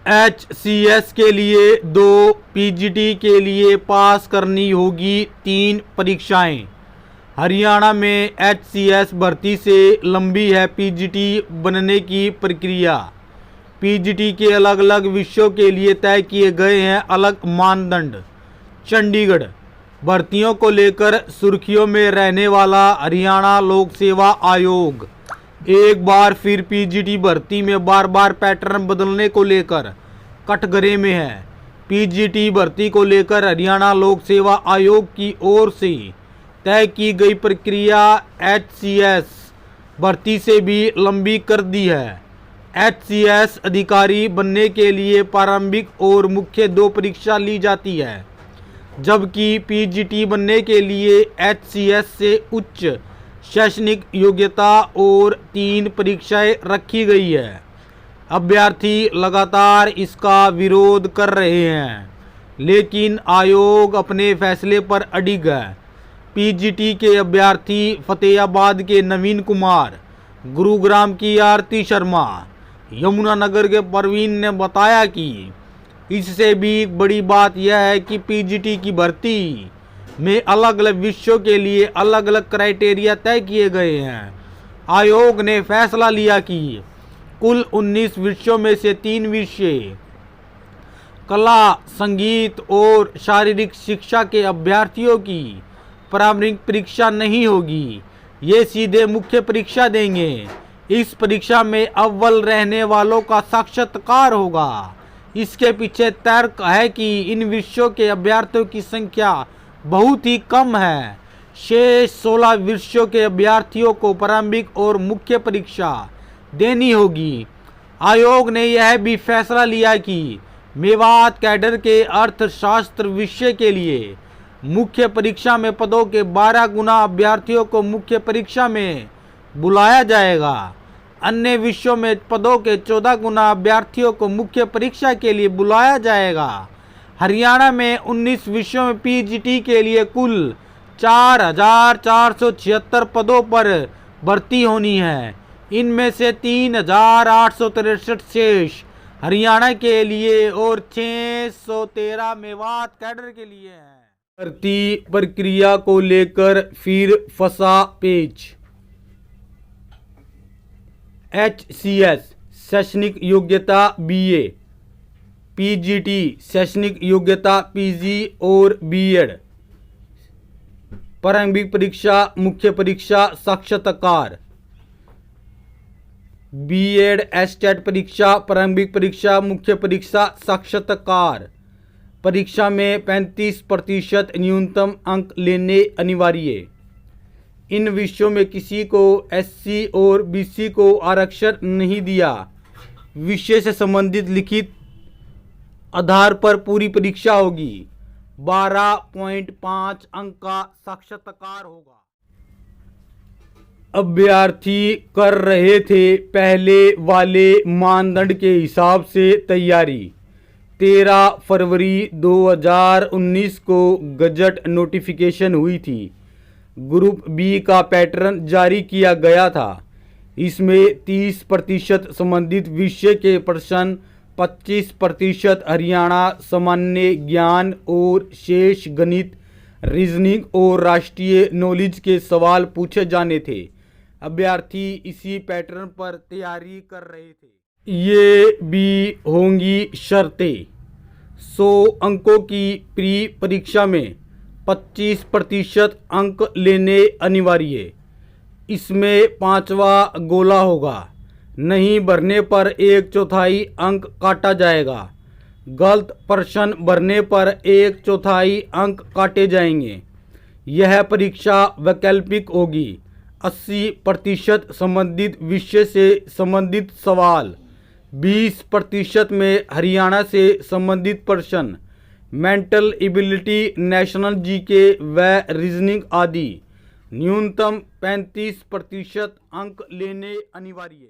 HCS के लिए 2, PGT के लिए पास करनी होगी 3 परीक्षाएं। हरियाणा में HCS भर्ती से लंबी है PGT बनने की प्रक्रिया। PGT के अलग अलग विषयों के लिए तय किए गए हैं अलग मानदंड। चंडीगढ़ भर्तियों को लेकर सुर्खियों में रहने वाला हरियाणा लोक सेवा आयोग एक बार फिर PGT भर्ती में बार बार पैटर्न बदलने को लेकर कटघरे में है। PGT भर्ती को लेकर हरियाणा लोक सेवा आयोग की ओर से तय की गई प्रक्रिया HCS भर्ती से भी लंबी कर दी है। HCS अधिकारी बनने के लिए प्रारंभिक और मुख्य 2 परीक्षा ली जाती है, जबकि PGT बनने के लिए HCS से उच्च शैक्षणिक योग्यता और 3 परीक्षाएं रखी गई है। अभ्यर्थी लगातार इसका विरोध कर रहे हैं, लेकिन आयोग अपने फैसले पर अडिग है। PGT के अभ्यर्थी फतेहाबाद के नवीन कुमार, गुरुग्राम की आरती शर्मा, यमुनानगर के परवीन ने बताया कि इससे भी बड़ी बात यह है कि PGT की भर्ती में अलग अलग विषयों के लिए अलग अलग क्राइटेरिया तय किए गए हैं। आयोग ने फैसला लिया कि कुल 19 विषयों में से 3 विषय कला, संगीत और शारीरिक शिक्षा के अभ्यर्थियों की प्रारंभिक परीक्षा नहीं होगी, ये सीधे मुख्य परीक्षा देंगे। इस परीक्षा में अव्वल रहने वालों का साक्षात्कार होगा। इसके पीछे तर्क है कि इन विषयों के अभ्यर्थियों की संख्या बहुत ही कम है। शेष 16 विषयों के अभ्यर्थियों को प्रारंभिक और मुख्य परीक्षा देनी होगी। आयोग ने यह भी फैसला लिया कि मेवात कैडर के अर्थशास्त्र विषय के लिए मुख्य परीक्षा में पदों के 12 गुना अभ्यर्थियों को मुख्य परीक्षा में बुलाया जाएगा। अन्य विषयों में पदों के 14 गुना अभ्यर्थियों को मुख्य परीक्षा के लिए बुलाया जाएगा। हरियाणा में 19 विषयों में PGT के लिए कुल 4,476 पदों पर भर्ती होनी है। इनमें से 3,863 शेष हरियाणा के लिए और 613 मेवात कैडर के लिए हैं। भर्ती प्रक्रिया को लेकर फिर फंसा पेच। HCS शैक्षणिक योग्यता BA, PGT शैक्षणिक योग्यता PG और B.Ed। प्रारंभिक परीक्षा, मुख्य परीक्षा, साक्षात्कार। B.Ed STET परीक्षा, प्रारंभिक परीक्षा, मुख्य परीक्षा, साक्षात्कार। परीक्षा में 35% न्यूनतम अंक लेने अनिवार्य। इन विषयों में किसी को SC और BC को आरक्षण नहीं दिया। विषय से संबंधित लिखित आधार पर पूरी परीक्षा होगी। 12.5 अंक का साक्षात्कार होगा। अभ्यर्थी कर रहे थे पहले वाले मानदंड के हिसाब से तैयारी। 13 फरवरी 2019 को गजट नोटिफिकेशन हुई थी। ग्रुप बी का पैटर्न जारी किया गया था। इसमें 30% संबंधित विषय के प्रश्न, 25% हरियाणा सामान्य ज्ञान और शेष गणित, रीजनिंग और राष्ट्रीय नॉलेज के सवाल पूछे जाने थे। अभ्यर्थी इसी पैटर्न पर तैयारी कर रहे थे। ये भी होंगी शर्तें। 100 अंकों की प्री परीक्षा में 25% अंक लेने अनिवार्य। इसमें 5वां गोला होगा। नहीं भरने पर 1/4 अंक काटा जाएगा। गलत प्रश्न भरने पर 1/4 अंक काटे जाएंगे। यह परीक्षा वैकल्पिक होगी। 80% संबंधित विषय से संबंधित सवाल, 20% में हरियाणा से संबंधित प्रश्न, मेंटल एबिलिटी, नेशनल जीके व रीजनिंग आदि। न्यूनतम 35% अंक लेने अनिवार्य।